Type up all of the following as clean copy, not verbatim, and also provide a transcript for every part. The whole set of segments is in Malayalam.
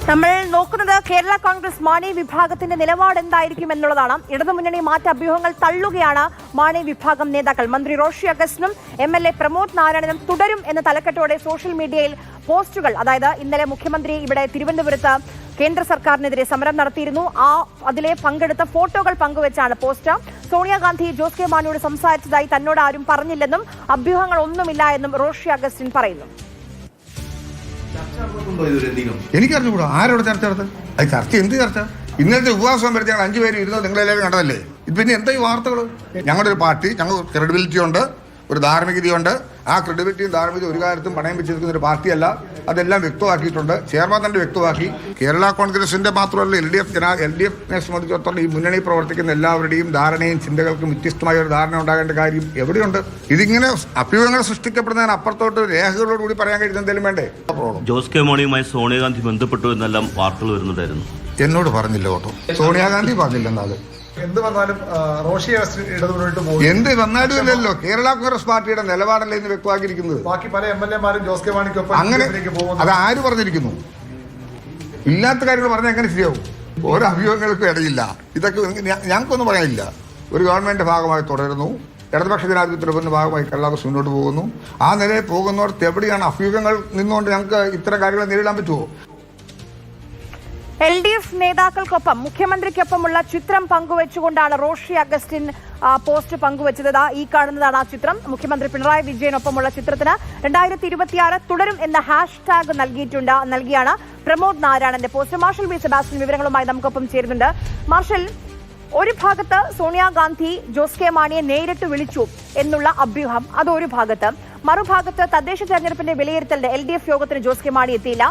നമ്മൾ നോക്കുന്നത് കേരള കോൺഗ്രസ് മാണി വിഭാഗത്തിന്റെ നിലപാട് എന്തായിരിക്കും എന്നുള്ളതാണ്. ഇടതുമുന്നണി മാറ്റ അഭ്യൂഹങ്ങൾ തള്ളുകയാണ് മാണി വിഭാഗം നേതാക്കൾ. മന്ത്രി റോഷി അഗസ്റ്റിനും MLA പ്രമോദ് നാരായണനും തുടരും എന്ന തലക്കെട്ടോടെ സോഷ്യൽ മീഡിയയിൽ പോസ്റ്റുകൾ, അതായത് ഇന്നലെ മുഖ്യമന്ത്രി ഇവിടെ തിരുവനന്തപുരത്ത് കേന്ദ്ര സർക്കാരിനെതിരെ സമരം നടത്തിയിരുന്നു. അതിലെ പങ്കെടുത്ത ഫോട്ടോകൾ പങ്കുവച്ചാണ് പോസ്റ്റ്. സോണിയാഗാന്ധി ജോസ് കെ മാണിയോട് സംസാരിച്ചതായി തന്നോട് ആരും പറഞ്ഞില്ലെന്നും അഭ്യൂഹങ്ങൾ ഒന്നുമില്ല എന്നും റോഷി അഗസ്റ്റിൻ പറയുന്നു. എനിക്കറിഞ്ഞുകൂടാ ആരോട് ചർച്ച നടത്തും. അത് ചർച്ച എന്ത് ചർച്ച? ഇന്നത്തെ ഉപവാസം വരുത്തി ഞങ്ങൾ 5 പേര് ഇരുന്നത് നിങ്ങളെല്ലാവരും കണ്ടതല്ലേ. പിന്നെ എന്താ ഈ വാർത്തകൾ? ഞങ്ങളുടെ ഒരു പാർട്ടി, ഞങ്ങൾ ക്രെഡിബിലിറ്റി ഉണ്ട്, ഒരു ധാർമ്മികതയുണ്ട്. ആ ക്രെഡിബിലിറ്റിയും ധാർമ്മികതയും ഒരു കാര്യത്തും പണയം വെച്ചിരിക്കുന്ന ഒരു പാർട്ടിയല്ല. അതെല്ലാം വ്യക്തമാക്കിയിട്ടുണ്ട്. ചെയർമാൻ തന്നെ വ്യക്തമാക്കി. കേരള കോൺഗ്രസിന്റെ മാത്രമല്ല LDFനെ സംബന്ധിച്ചിടത്തോളം ഈ മുന്നണി പ്രവർത്തിക്കുന്ന എല്ലാവരുടെയും ധാരണയും ചിന്തകൾക്കും വ്യത്യസ്തമായ ഒരു ധാരണ ഉണ്ടാകേണ്ട കാര്യം എവിടെയുണ്ട്? ഇതിങ്ങനെ അഭ്യൂഹങ്ങൾ സൃഷ്ടിക്കപ്പെടുന്നതിന് അപ്പുറത്തോട്ട് രേഖകളോടുകൂടി പറയാൻ കഴിയുന്ന എന്തെങ്കിലും വേണ്ടേ? ജോസ് കെ മാണിയുമായി സോണിയാഗാന്ധി ബന്ധപ്പെട്ടു എന്നെല്ലാം വാർത്തകൾ വരുന്നുണ്ടായിരുന്നു. എന്നോട് പറഞ്ഞില്ല കേട്ടോ, സോണിയാഗാന്ധി പറഞ്ഞില്ലെന്നാല്. എന്ത് വന്നാലും റോഷി ഇടതുമുന്നോട്ട് പോകും. എന്ത് വന്നാലും ഇല്ലല്ലോ. കേരള കോൺഗ്രസ് പാർട്ടിയുടെ നിലപാടല്ലേ ഇന്ന് വ്യക്തമാക്കിയിരിക്കുന്നത്. ബാക്കി പല MLA-മാരും ജോസ് കെ മാണിക്കൊപ്പം അങ്ങനെ അത് ആര് പറഞ്ഞിരിക്കുന്നു? ഇല്ലാത്ത കാര്യങ്ങൾ പറഞ്ഞാൽ എങ്ങനെ ശരിയാവും? ഓരോ അഭ്യൂഹങ്ങൾക്കും ഇടയില്ല. ഇതൊക്കെ ഞങ്ങൾക്കൊന്നും പറയാനില്ല. ഒരു ഗവൺമെന്റിന്റെ ഭാഗമായി തുടരുന്നു. ഇടതുപക്ഷ ജനാധിപത്യത്തിന്റെ ഭാഗമായി കേരള കോൺഗ്രസ് മുന്നോട്ട് പോകുന്നു. ആ നിലയിൽ പോകുന്നവർക്ക് എവിടെയാണ് അഭ്യൂഹങ്ങൾ നിന്നുകൊണ്ട് ഞങ്ങൾക്ക് ഇത്തരം കാര്യങ്ങൾ നേരിടാൻ പറ്റുമോ? LDF നേതാക്കൾക്കൊപ്പം മുഖ്യമന്ത്രിക്കൊപ്പമുള്ള ചിത്രം പങ്കുവെച്ചുകൊണ്ടാണ് റോഷി അഗസ്റ്റിൻ പോസ്റ്റ് പങ്കുവച്ചത്. ഈ കാണുന്നതാണ് ആ ചിത്രം. മുഖ്യമന്ത്രി പിണറായി വിജയനൊപ്പമുള്ള ചിത്രത്തിന് 2026 തുടരും എന്ന ഹാഷ്ടാഗ് നൽകിയാണ് പ്രമോദ് നാരായണന്റെ പോസ്റ്റ്. Marshal B. സെബാസ്റ്റ്യൻ വിവരങ്ങളുമായി നമുക്കൊപ്പം ചേരുന്നുണ്ട്. മാർഷൽ, ഒരു ഭാഗത്ത് സോണിയാഗാന്ധി ജോസ് കെ മാണിയെ നേരിട്ട് വിളിച്ചു എന്നുള്ള അഭ്യൂഹം, അതൊരു ഭാഗത്ത്. മറുഭാഗത്ത് തദ്ദേശ തെരഞ്ഞെടുപ്പിന്റെ വിലയിരുത്തലിന്റെ LDF യോഗത്തിന് ജോസ് കെ മാണി എത്തിയില്ല.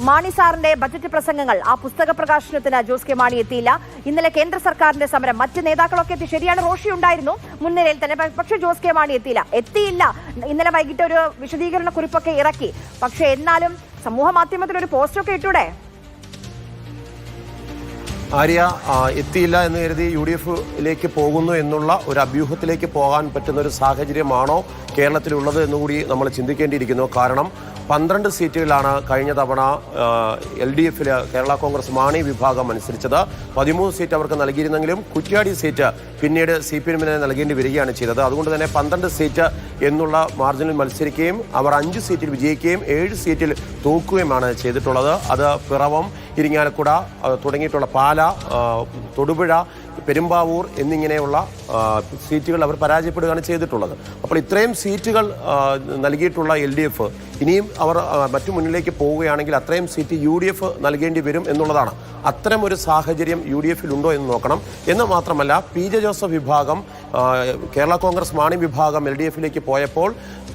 മാണി സാറിന്റെ ബജറ്റ് പ്രസംഗങ്ങൾ, ആ പുസ്തക പ്രകാശനത്തിന് ജോസ് കെ മാണി എത്തിയില്ല. ഇന്നലെ കേന്ദ്ര സർക്കാരിന്റെ സമരം, മറ്റ് നേതാക്കളൊക്കെ എത്തി. ശരിയാണ്, റോഷി ഉണ്ടായിരുന്നു മുൻനിരയിൽ തന്നെ, പക്ഷേ ജോസ് കെ മാണി എത്തിയില്ല. ഇന്നലെ വൈകിട്ട് ഒരു വിശദീകരണ കുറിപ്പൊക്കെ ഇറക്കി. പക്ഷെ എന്നാലും സമൂഹ മാധ്യമത്തിൽ ഒരു പോസ്റ്റൊക്കെ ഇട്ടൂടെ? ആര്യ, എത്തിയില്ല എന്ന് കരുതി UDF-ലേക്ക് പോകുന്നു എന്നുള്ള ഒരു അഭ്യൂഹത്തിലേക്ക് പോകാൻ പറ്റുന്ന ഒരു സാഹചര്യമാണോ കേരളത്തിലുള്ളത് എന്നുകൂടി നമ്മൾ ചിന്തിക്കേണ്ടിയിരിക്കുന്നു. കാരണം 12 സീറ്റുകളാണ് കഴിഞ്ഞ തവണ LDF-ൽ കേരള കോൺഗ്രസ് മാണി വിഭാഗം മത്സരിച്ചത്. 13 സീറ്റ് അവർക്ക് നൽകിയിരുന്നെങ്കിലും കുറ്റ്യാടി സീറ്റ് പിന്നീട് CPM-ന് നൽകേണ്ടി വരികയാണ് ചെയ്തത്. അതുകൊണ്ട് തന്നെ 12 സീറ്റ് എന്നുള്ള മാർജിനിൽ മത്സരിക്കുകയും അവർ 5 സീറ്റിൽ വിജയിക്കുകയും 7 സീറ്റിൽ തോക്കുകയുമാണ് ചെയ്തിട്ടുള്ളത്. അത് പിറവം, ഇരിങ്ങാലക്കുട തുടങ്ങിയിട്ടുള്ള പാല, തൊടുപുഴ, പെരുമ്പാവൂർ എന്നിങ്ങനെയുള്ള സീറ്റുകൾ അവർ പരാജയപ്പെടുകയാണ് ചെയ്തിട്ടുള്ളത്. അപ്പോൾ ഇത്രയും സീറ്റുകൾ നൽകിയിട്ടുള്ള LDF ഇനിയും അവർ മറ്റു മുന്നിലേക്ക് പോവുകയാണെങ്കിൽ അത്രയും സീറ്റ് UDF നൽകേണ്ടി വരും എന്നുള്ളതാണ്. അത്തരം ഒരു സാഹചര്യം UDF-ൽ ഉണ്ടോ എന്ന് നോക്കണം. എന്ന് മാത്രമല്ല, PJ ജോസഫ് വിഭാഗം കേരള കോൺഗ്രസ് മാണി വിഭാഗം LDF-ലേക്ക് പോയപ്പോൾ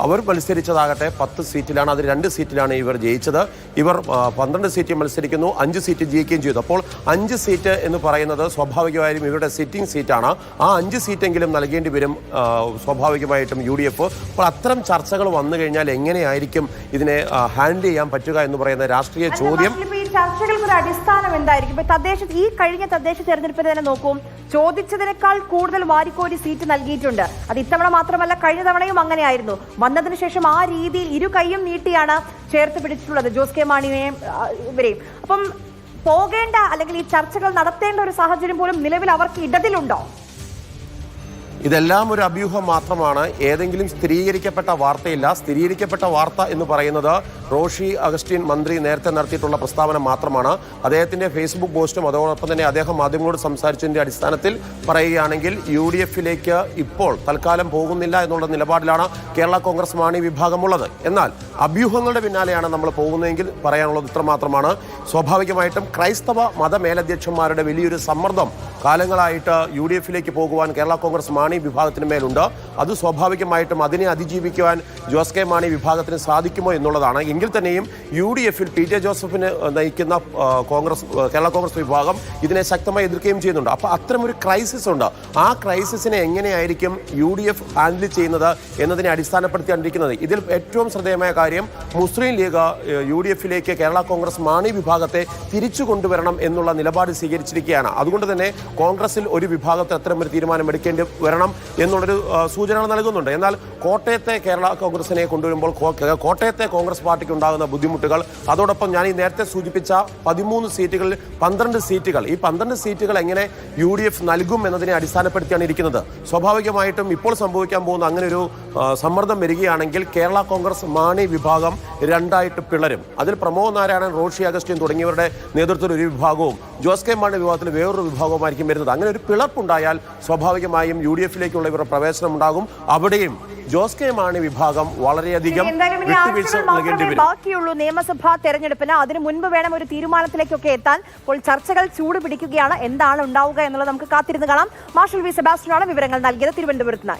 അവർ മത്സരിച്ചതാകട്ടെ 10 സീറ്റിലാണ്. അതിൽ 2 സീറ്റിലാണ് ഇവർ ജയിച്ചത്. ഇവർ 12 സീറ്റ് മത്സരിക്കുന്നു, 5 സീറ്റ് ജയിക്കുകയും ചെയ്തു. അപ്പോൾ 5 സീറ്റ് എന്ന് പറയുന്നത് സ്വാഭാവികമായും ഇവരുടെ സിറ്റിംഗ് സീറ്റാണ്. ആ 5 സീറ്റെങ്കിലും നൽകേണ്ടി വരും സ്വാഭാവികമായിട്ടും UDF. അപ്പോൾ അത്തരം ചർച്ചകൾ വന്നു കഴിഞ്ഞാൽ എങ്ങനെയായിരിക്കും ഇതിനെ ഹാൻഡിൽ ചെയ്യാൻ പറ്റുക എന്ന് പറയുന്ന രാഷ്ട്രീയ ചോദ്യം. ചർച്ചകൾക്ക് ഒരു അടിസ്ഥാനം എന്തായിരിക്കും? ഈ കഴിഞ്ഞ തദ്ദേശ തെരഞ്ഞെടുപ്പിൽ തന്നെ നോക്കൂ, ചോദിച്ചതിനേക്കാൾ കൂടുതൽ വാരിക്കോരി സീറ്റ് നൽകിയിട്ടുണ്ട്. അത് ഇത്തവണ മാത്രമല്ല, കഴിഞ്ഞ തവണയും അങ്ങനെയായിരുന്നു. വന്നതിന് ശേഷം ആ രീതിയിൽ ഇരു കൈയും നീട്ടിയാണ് ചേർത്ത് പിടിച്ചിട്ടുള്ളത് ജോസ് കെ മാണിയെയും ഇവരെയും. അപ്പം പോകേണ്ട, അല്ലെങ്കിൽ ഈ ചർച്ചകൾ നടത്തേണ്ട ഒരു സാഹചര്യം പോലും നിലവിൽ അവർക്ക് ഇടതിലുണ്ടോ? ഇതെല്ലാം ഒരു അഭ്യൂഹം മാത്രമാണ്. ഏതെങ്കിലും സ്ഥിരീകരിക്കപ്പെട്ട വാർത്തയില്ല. സ്ഥിരീകരിക്കപ്പെട്ട വാർത്ത എന്ന് പറയുന്നത് റോഷി അഗസ്റ്റിൻ മന്ത്രി നേരത്തെ നടത്തിയിട്ടുള്ള പ്രസ്താവന മാത്രമാണ്. അദ്ദേഹത്തിന്റെ ഫേസ്ബുക്ക് പോസ്റ്റും അതോടൊപ്പം തന്നെ അദ്ദേഹം മാധ്യമങ്ങളോട് സംസാരിച്ചതിന്റെ അടിസ്ഥാനത്തിൽ പറയുകയാണെങ്കിൽ UDF-ലേക്ക് ഇപ്പോൾ തൽക്കാലം പോകുന്നില്ല എന്നുള്ള നിലപാടിലാണ് കേരള കോൺഗ്രസ് മാണി വിഭാഗമുള്ളത്. എന്നാൽ അഭ്യൂഹങ്ങളുടെ പിന്നാലെയാണ് നമ്മൾ പോകുന്നതെങ്കിൽ പറയാനുള്ളത് ഇത്രമാത്രമാണ്. സ്വാഭാവികമായിട്ടും ക്രൈസ്തവ മതമേലധ്യക്ഷന്മാരുടെ വലിയൊരു സമ്മർദ്ദം കാലങ്ങളായിട്ട് UDF-ലേക്ക് പോകുവാൻ കേരള കോൺഗ്രസ് മാണി വിഭാഗത്തിന് മേലുണ്ട്. അത് സ്വാഭാവികമായിട്ടും അതിനെ അതിജീവിക്കുവാൻ ജോസ് കെ മാണി വിഭാഗത്തിന് സാധിക്കുമോ എന്നുള്ളതാണ്. എങ്കിൽ തന്നെയും UDF-ൽ PJ ജോസഫിന് നയിക്കുന്ന കേരള കോൺഗ്രസ് വിഭാഗം ഇതിനെ ശക്തമായി എതിർക്കുകയും ചെയ്യുന്നുണ്ട്. അപ്പോൾ അത്തരമൊരു ക്രൈസിസ് ഉണ്ട്. ആ ക്രൈസിസിനെ എങ്ങനെയായിരിക്കും UDF ഹാൻഡിൽ ചെയ്യുന്നത് എന്നതിനെ അടിസ്ഥാനപ്പെടുത്തിയാണ്ടിരിക്കുന്നത്. ഇതിൽ ഏറ്റവും ശ്രദ്ധേയമായ കാര്യം, മുസ്ലിം ലീഗ് UDF-ലേക്ക് കേരള കോൺഗ്രസ് മാണി വിഭാഗത്തെ തിരിച്ചു കൊണ്ടുവരണം എന്നുള്ള നിലപാട് സ്വീകരിച്ചിരിക്കുകയാണ്. അതുകൊണ്ട് തന്നെ കോൺഗ്രസിൽ ഒരു വിഭാഗത്തിൽ അത്തരമൊരു തീരുമാനം എടുക്കേണ്ടി വരണം കൊണ്ടുവരണം എന്നുള്ളൊരു സൂചനകൾ നൽകുന്നുണ്ട്. എന്നാൽ കോട്ടയത്തെ കേരള കോൺഗ്രസിനെ കൊണ്ടുവരുമ്പോൾ കോട്ടയത്തെ കോൺഗ്രസ് പാർട്ടിക്ക് ഉണ്ടാകുന്ന ബുദ്ധിമുട്ടുകൾ, അതോടൊപ്പം ഞാൻ ഈ നേരത്തെ സൂചിപ്പിച്ച 13 സീറ്റുകളിൽ 12 സീറ്റുകൾ, ഈ 12 സീറ്റുകൾ എങ്ങനെ UDF നൽകും എന്നതിനെ അടിസ്ഥാനപ്പെടുത്തിയാണ് ഇരിക്കുന്നത്. സ്വാഭാവികമായിട്ടും ഇപ്പോൾ സംഭവിക്കാൻ പോകുന്ന അങ്ങനെ ഒരു സമ്മർദ്ദം വരികയാണെങ്കിൽ കേരള കോൺഗ്രസ് മാണി വിഭാഗം രണ്ടായിട്ട് പിളരും. അതിൽ പ്രമോദ് നാരായണൻ, റോഷി അഗസ്റ്റിൻ തുടങ്ങിയവരുടെ നേതൃത്വത്തിൽ ഒരു വിഭാഗവും ജോസ് കെ മാണി വിഭാഗത്തിൽ വേറൊരു വിഭാഗവുമായിരിക്കും വരുന്നത്. അങ്ങനെ ഒരു പിളർപ്പുണ്ടായാൽ സ്വാഭാവികമായും UDF-ലേക്കുള്ള ഇവരുടെ പ്രവേശനം ഉണ്ടാകും. അവിടെയും ജോസ് കെ മാണി വിഭാഗം വളരെയധികം വിട്ടുവീഴ്ച നൽകേണ്ടി വരും. ബാക്കിയുള്ളൂ നിയമസഭാ തെരഞ്ഞെടുപ്പിന്. അതിനു മുൻപ് വേണം ഒരു തീരുമാനത്തിലേക്കൊക്കെ എത്താൻ. ഇപ്പോൾ ചർച്ചകൾ ചൂട് പിടിക്കുകയാണ്. എന്താണ് ഉണ്ടാവുക എന്നുള്ളത് നമുക്ക് കാത്തിരുന്ന് കാണാം. മാർഷൽ വി സെബാസ്റ്റ്യനാണ് വിവരങ്ങൾ നൽകിയത് തിരുവനന്തപുരത്ത് നിന്ന്.